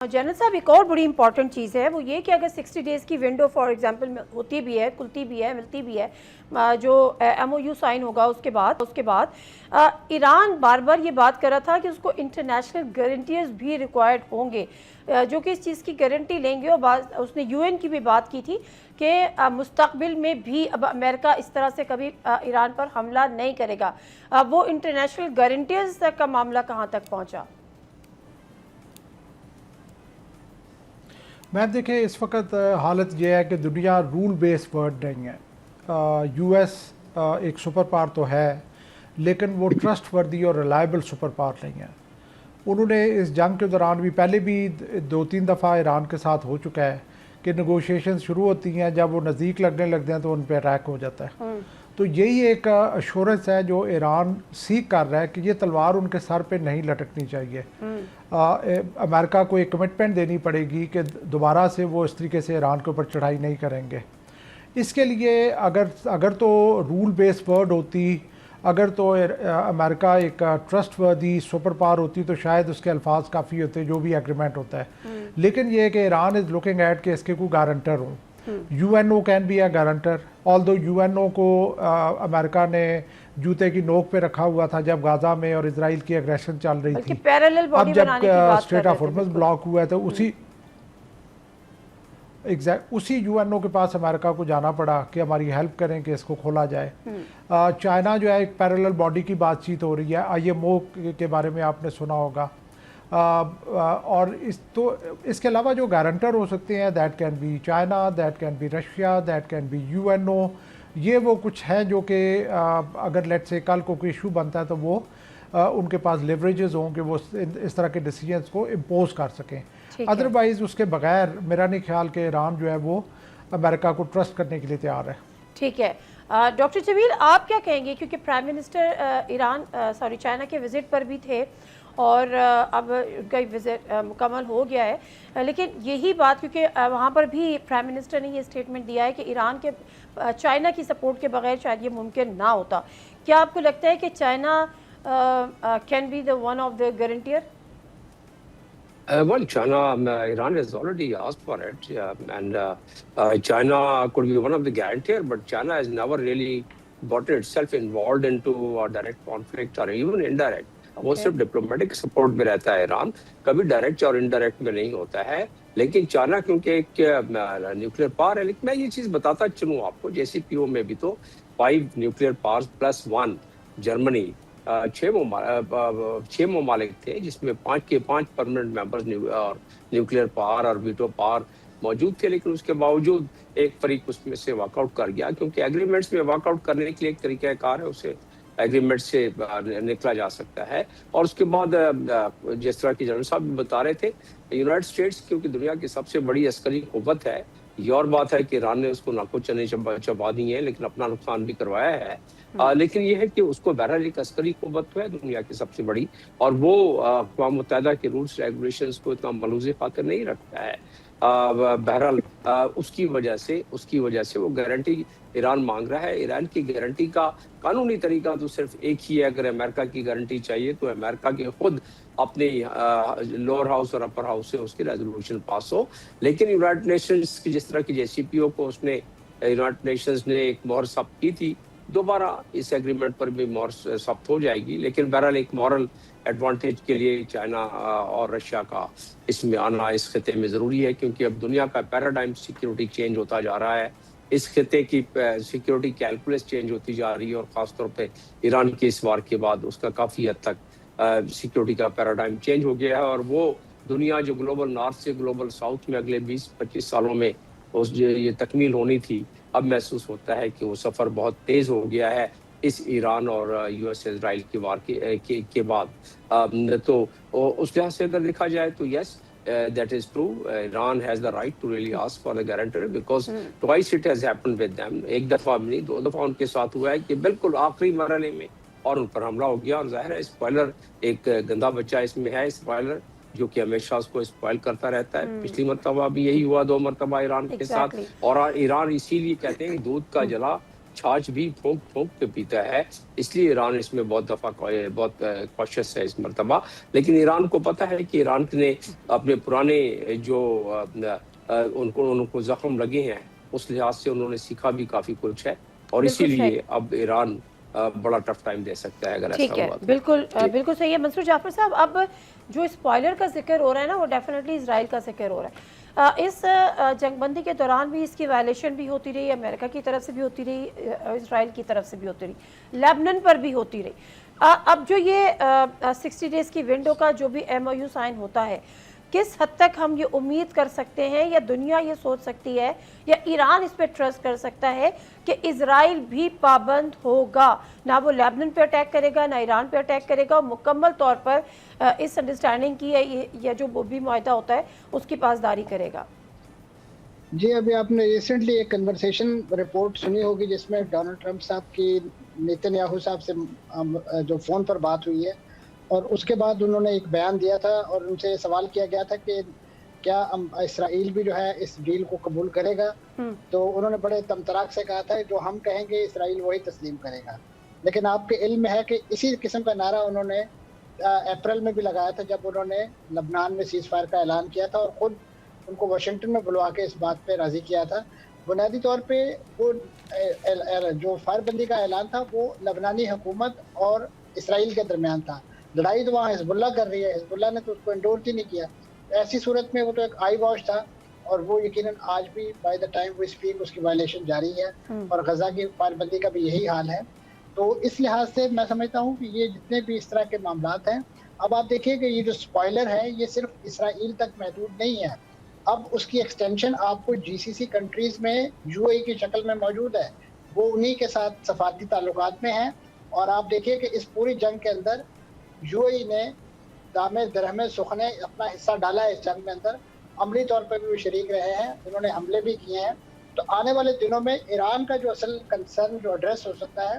General साहब, एक और बड़ी इंपॉर्टेंट चीज़ है वो ये कि अगर 60 डेज़ की विंडो फॉर एग्जांपल होती भी है, खुलती भी है, मिलती भी है, जो MOU साइन होगा उसके बाद ईरान बार बार ये बात कर रहा था कि उसको इंटरनेशनल गारंटीज भी रिक्वायर्ड होंगे, जो कि इस चीज़ की गारंटी लेंगे। और उसने UN की भी बात की थी कि मुस्तकबिल में भी अब अमेरिका इस तरह से कभी ईरान पर हमला नहीं करेगा। वो इंटरनेशनल गारंटीज तक का मामला कहाँ तक पहुँचा? मैं देखें इस वक्त हालत यह है कि दुनिया रूल बेस्ड वर्ल्ड नहीं है। US एक सुपर पावर तो है, लेकिन वो ट्रस्ट वर्दी और रिलायबल सुपर पावर नहीं है। उन्होंने इस जंग के दौरान भी पहले भी 2-3 दफ़ा ईरान के साथ हो चुका है कि नेगोशिएशन शुरू होती हैं, जब वो नज़दीक लगने लगते हैं तो उन पर अटैक हो जाता है। तो यही एक अश्योरेंस है जो ईरान सीख कर रहा है कि ये तलवार उनके सर पे नहीं लटकनी चाहिए। अमेरिका को एक कमिटमेंट देनी पड़ेगी कि दोबारा से वो इस तरीके से ईरान के ऊपर चढ़ाई नहीं करेंगे। इसके लिए अगर तो रूल बेस्ड वर्ल्ड होती, अगर तो अमेरिका एक ट्रस्टवर्दी सुपर पावर होती तो शायद उसके अल्फाज काफ़ी होते जो भी एग्रीमेंट होता है। लेकिन ये कि ईरान इज़ लुकिंग एट कि इसके कोई गारंटर हो। UNO can be a guarantor, although UNO को अमेरिका ने जूते की नोक पे रखा हुआ था जब गाजा में और इजराइल की एग्रेशन चल रही थी। अब जब स्ट्रेट ऑफ हॉर्मुज़ ब्लॉक हुआ है तो उसी UNO के पास अमेरिका को जाना पड़ा कि हमारी हेल्प करें कि इसको खोला जाए। चाइना जो है एक पैरेलल बॉडी की बातचीत हो रही है, IMO के बारे में आपने सुना होगा। और इसके अलावा जो गारंटर हो सकते हैं, that can be China, that can be Russia, that can be UNO। ये वो कुछ है जो कि अगर लेट से कल को कोई इशू बनता है तो वो उनके पास लेवरेजेस हों कि वो इस तरह के डिसीजंस को इम्पोज कर सकें। अदरवाइज उसके बगैर मेरा नहीं ख्याल कि ईरान जो है वो अमेरिका को ट्रस्ट करने के लिए तैयार है। ठीक है, डॉक्टर जमील आप क्या कहेंगे, क्योंकि प्राइम मिनिस्टर चाइना के विजिट पर भी थे और अब उनका विजिट मुकम्मल हो गया है, लेकिन यही बात क्योंकि वहाँ पर भी प्राइम मिनिस्टर ने ये स्टेटमेंट दिया है कि ईरान के चाइना की सपोर्ट के बगैर शायद ये मुमकिन ना होता। क्या आपको लगता है कि China can be the one of the guarantor? Well, China, Iran has already asked for it, and China could be one of the guarantor, but China has never really gotten itself involved into a direct conflict or even indirect. वो सिर्फ diplomatic support में रहता है Iran, कभी direct और indirect में नहीं होता है। लेकिन चाइना क्योंकि एक न्यूक्लियर पावर है, लेकिन मैं ये चीज बताता चलूँ आपको, JCPO में भी तो 5 न्यूक्लियर पावर्स प्लस 1 जर्मनी, 6 ममालिक थे जिसमें 5 के 5 परमानेंट मेंबर्स न्यूक्लियर पावर और वीटो पावर मौजूद थे। लेकिन उसके बावजूद एक फरीक उसमें से वॉकआउट कर गया, क्योंकि एग्रीमेंट्स में वॉकआउट करने के लिए एक तरीकाकार है, उसे एग्रीमेंट से निकला जा सकता है। और उसके बाद जिस तरह की जनरल साहब भी बता रहे थे, यूनाइटेड स्टेट्स क्योंकि दुनिया की सबसे बड़ी अस्करी कुव्वत है, ये और बात है कि ईरान ने उसको नाको चने चबा दी है, लेकिन अपना नुकसान भी करवाया है। लेकिन ये है कि उसको बहरहाल एक अस्करी कुव्वत है दुनिया की सबसे बड़ी, और वो अक़वाम मुत्तहिदा के रूल्स रेगुलेशंस को इतना मलूज़े खातिर नहीं रखता है। बहरहाल उसकी वजह से वो गारंटी ईरान मांग रहा है। ईरान की गारंटी का कानूनी तरीका तो सिर्फ एक ही है, अगर अमेरिका की गारंटी चाहिए तो अमेरिका के खुद अपने लोअर हाउस और अपर हाउस से उसकी रेजोल्यूशन पास हो। लेकिन यूनाइटेड नेशंस की जिस तरह की JCPO को उसने यूनाइटेड नेशंस ने एक मोहर सब्त की थी, दोबारा इस एग्रीमेंट पर भी मोहर सब्त हो जाएगी। लेकिन बहरहाल एक मॉरल एडवांटेज के लिए चाइना और रशिया का इसमें आना इस खिते में ज़रूरी है, क्योंकि अब दुनिया का पैराडाइम सिक्योरिटी चेंज होता जा रहा है, इस खिते की सिक्योरिटी कैलकुलस चेंज होती जा रही है, और ख़ासतौर पे ईरान के इस वार के बाद उसका काफ़ी हद तक सिक्योरिटी का पैराडाइम चेंज हो गया है। और वो दुनिया जो ग्लोबल नॉर्थ से ग्लोबल साउथ में अगले 20-25 सालों में ये तकमील होनी थी, अब महसूस होता है कि वो सफ़र बहुत तेज़ हो गया है इस ईरान और US इजराइल की वार के बाद। तो उस लिहाज से अगर देखा जाए तो yes, that is true. Iran has the right to really ask for the guarantor because twice it has happened with them. एक दफा नहीं, 2 दफा उनके साथ हुआ है कि बिल्कुल आखिरी मरहले में और उन पर हमला हो गया। और जाहिर है स्पॉइलर एक गंदा बच्चा इसमें है, स्पॉइलर जो कि हमेशा उसको स्पॉइल करता रहता है। पिछली मरतबा भी यही हुआ 2 मरतबा ईरान के साथ। और ईरान इसीलिए कहते हैं दूध का जला छाछ भी फूंक फूंक के पीता है। इसलिए ईरान इसमें बहुत कॉशियस है इस मरतबा। लेकिन ईरान को पता है कि ईरान ने अपने पुराने जो उनको जख्म लगे हैं, उस लिहाज से उन्होंने सीखा भी काफी कुछ है, और बिल्कुल सही। इसीलिए अब ईरान बड़ा टफ टाइम दे सकता है अगर ठीक ऐसा है, हुआ तो। बिल्कुल बिल्कुल सही है मंसूर जाफर साहब। अब जो स्पॉइलर का जिक्र हो रहा है ना, वो डेफिनेटली इजराइल का जिक्र हो रहा है। इस जंगबंदी के दौरान भी इसकी वायलेशन भी होती रही, अमेरिका की तरफ से भी होती रही, इजराइल की तरफ से भी होती रही, लेबनान पर भी होती रही। अब जो ये 60 डेज़ की विंडो का जो भी MOU साइन होता है, किस हद तक हम ये उम्मीद कर सकते हैं, या दुनिया ये सोच सकती है, या ईरान इस पर ट्रस्ट कर सकता है कि इजराइल भी पाबंद होगा, ना वो लेबनान पे अटैक करेगा ना ईरान पे अटैक करेगा, और मुकम्मल तौर पर इस अंडरस्टैंडिंग की या जो भी मुआहदा होता है उसकी पासदारी करेगा? जी, अभी आपने रिसेंटली एक कन्वर्सेशन रिपोर्ट सुनी होगी जिसमें डोनाल्ड ट्रंप साहब की नेतन्याहू साहब से जो फ़ोन पर बात हुई है, और उसके बाद उन्होंने एक बयान दिया था और उनसे सवाल किया गया था कि क्या इसराइल भी जो है इस डील को कबूल करेगा। तो उन्होंने बड़े तमतराक से कहा था जो हम कहेंगे इसराइल वही तस्लीम करेगा। लेकिन आपके इल्म है कि इसी किस्म का नारा उन्होंने अप्रैल में भी लगाया था जब उन्होंने लबनान में सीज़ फायर का ऐलान किया था, और ख़ुद उनको वाशिंगटन में बुलवा के इस बात पे राज़ी किया था। बुनियादी तौर पे वो जो फायरबंदी का ऐलान था वो लबनानी हुकूमत और इसराइल के दरमियान था। लड़ाई तो वहाँ हिजबुल्ला कर रही है, हिजबुल्ला ने तो उसको एंडोर्स ही नहीं किया। ऐसी सूरत में वो तो एक आई वॉश था, और वो यकीनन आज भी by the time we speak उसकी वायलेशन जारी है, और गजा की फायरबंदी का भी यही हाल है। तो इस लिहाज से मैं समझता हूँ कि ये जितने भी इस तरह के मामलात हैं, अब आप देखिए कि ये जो स्पॉइलर है ये सिर्फ इसराइल तक महदूद नहीं है, अब उसकी एक्सटेंशन आपको GCC कंट्रीज में UAE की शक्ल में मौजूद है, वो उन्हीं के साथ सफारती ताल्लुकात में है। और आप देखिए कि इस पूरी जंग के अंदर UAE ने दामे दरहमे सुखने अपना हिस्सा डाला है इस जंग में अंदर, अमली तौर पर भी वो शरीक रहे हैं, उन्होंने हमले भी किए हैं। तो आने वाले दिनों में ईरान का जो असल कंसर्न जो एड्रेस हो सकता है,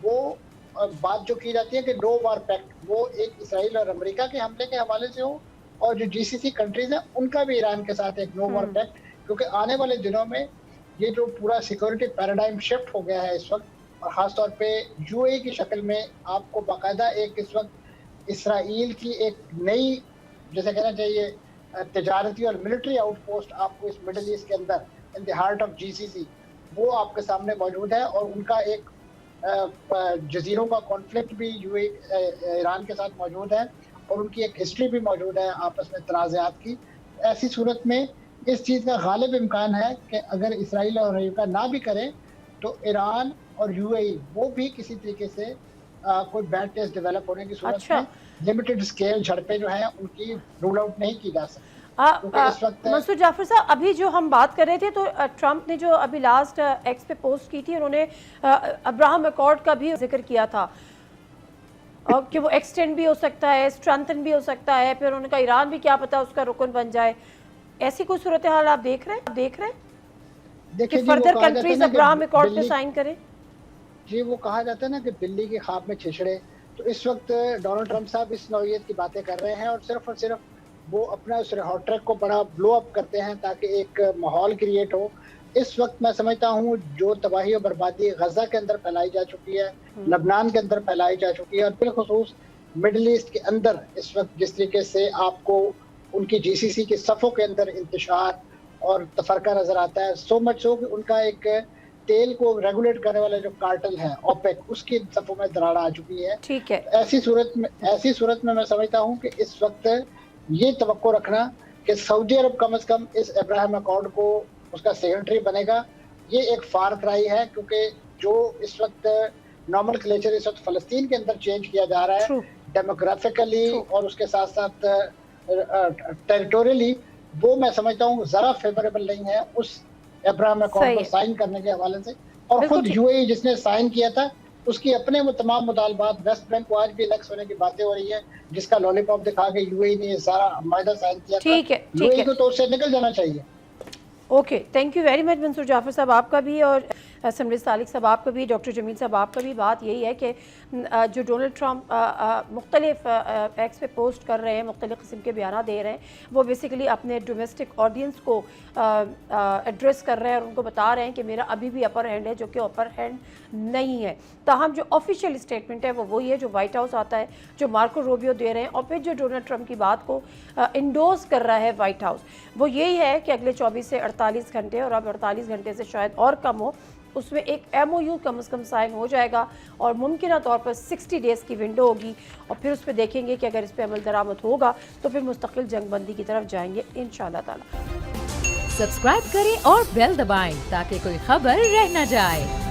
वो बात जो की जाती है कि नो वार पैक्ट, वो एक इसराइल और अमेरिका के हमले के हवाले से हो, और जो GCC कंट्रीज हैं उनका भी ईरान के साथ एक नो वार पैक्ट, क्योंकि आने वाले दिनों में ये जो पूरा सिक्योरिटी पैराडाइम शिफ्ट हो गया है इस वक्त, और ख़ासतौर पे UAE की शक्ल में आपको बाकायदा एक इस वक्त इसराइल की एक नई, जैसे कहना चाहिए, तजारती और मिलिट्री आउटपोस्ट आपको इस मिडल ईस्ट के अंदर in the heart of GCC वो आपके सामने मौजूद है। और उनका एक जजीरों का कॉन्फ्लिक्ट भी ईरान के साथ मौजूद है, और उनकी एक हिस्ट्री भी मौजूद है आपस में तनाज़ात की। ऐसी सूरत में इस चीज़ का गालिब इम्कान है कि अगर इसराइल और अमेरिका ना भी करें तो ईरान और UAE वो भी किसी तरीके से कोई बैड टेस्ट डेवलप होने की सूरत में लिमिटेड स्केल झड़पें जो हैं उनकी रूल आउट नहीं की जा सकती। मंसूर जाफर साहब, अभी जो हम बात कर रहे थे, तो ट्रंप ने जो अभी लास्ट एक्स पे पोस्ट की थी, उन्होंने अब्राहम अकॉर्ड का भी जिक्र किया था, और कि वो एक्सटेंड भी हो सकता है, स्ट्रेंथन भी हो सकता है, फिर उनका ईरान भी क्या पता उसका रुकन बन जाए। ऐसी कोई सूरत हाल आप देख रहे हैं कि फर्दर कंट्रीज अब्राहम अकॉर्ड पे साइन करें? जी, वो कहा जाता है ना कि बिल्ली के ख्वाब में छिछड़े। तो इस वक्त डोनाल्ड ट्रंप साहब इस नौइयत की बातें कर रहे हैं, और सिर्फ वो अपना उस हॉट ट्रैक को बड़ा ब्लो अप करते हैं ताकि एक माहौल क्रिएट हो। इस वक्त मैं समझता हूँ जो तबाही और बर्बादी गजा के अंदर फैलाई जा चुकी है, लबनान के अंदर फैलाई जा चुकी है, और बिलखुसूस मिडल ईस्ट के अंदर इस वक्त जिस तरीके से आपको उनकी GCC के सफ़ों के अंदर इंतशार और तफरका नजर आता है, सो मच सो कि उनका एक तेल को रेगुलेट करने वाला जो कार्टेल है OPEC, उसकी सफ़ों में दरार आ चुकी है। ठीक है। ऐसी सूरत में मैं समझता हूँ कि इस वक्त ये तवक्को रखना कि सऊदी अरब कम से कम इस अब्राहम अकॉर्ड को उसका सेक्रेटरी बनेगा, ये एक फार क्राई है, क्योंकि जो इस वक्त नॉर्मल क्लेचर इस वक्त फ़लस्तीन के अंदर चेंज किया जा रहा है डेमोग्राफिकली और उसके साथ साथ टेरिटोरियली, वो मैं समझता हूँ ज़रा फेवरेबल नहीं है उस अब्राहम अकॉर्ड को साइन करने के हवाले से। और खुद UAE जिसने साइन किया था उसकी अपने वो तमाम मुतालबात, वेस्ट बैंक को आज भी इलेक्स होने की बातें हो रही है, जिसका लॉलीपॉप दिखा के UAE ने ये सारा मायदा साइन किया था। UAE को तो उससे निकल जाना चाहिए। Okay, thank you very much Mansoor Jafar साहब, आपका भी और समरिस सालिक साहब आपका भी, डॉक्टर जमील साहब आपका भी, बात यही है कि जो डोनाल्ड ट्रंप मुख्तलिफ एक्स पे पोस्ट कर रहे हैं, मुख्तलिफ किस्म के बयान दे रहे हैं, वो बेसिकली अपने डोमेस्टिक ऑडियंस को एड्रेस कर रहे हैं और उनको बता रहे हैं कि मेरा अभी भी अपर हैंड है, जो कि अपर हैंड नहीं है। ताहम जो ऑफिशियल स्टेटमेंट है वो वही है जो वाइट हाउस आता है, जो मार्को रूबियो दे रहे हैं, और फिर जो डोनाल्ड ट्रंप की बात को इंडोर्स कर रहा है वाइट हाउस, वो यही है कि अगले 24 से 48 घंटे, और अब 48 घंटे से शायद और कम हो, उसमें एक MOU कम से कम साइन हो जाएगा और मुमकिन तौर पर 60 डेज़ की विंडो होगी, और फिर उस पर देखेंगे कि अगर इस पर अमल दरामद होगा तो फिर मुस्तकिल जंगबंदी की तरफ जाएंगे इंशाअल्लाह ताला। सब्सक्राइब करें और बेल दबाएं ताकि कोई खबर रह न जाए।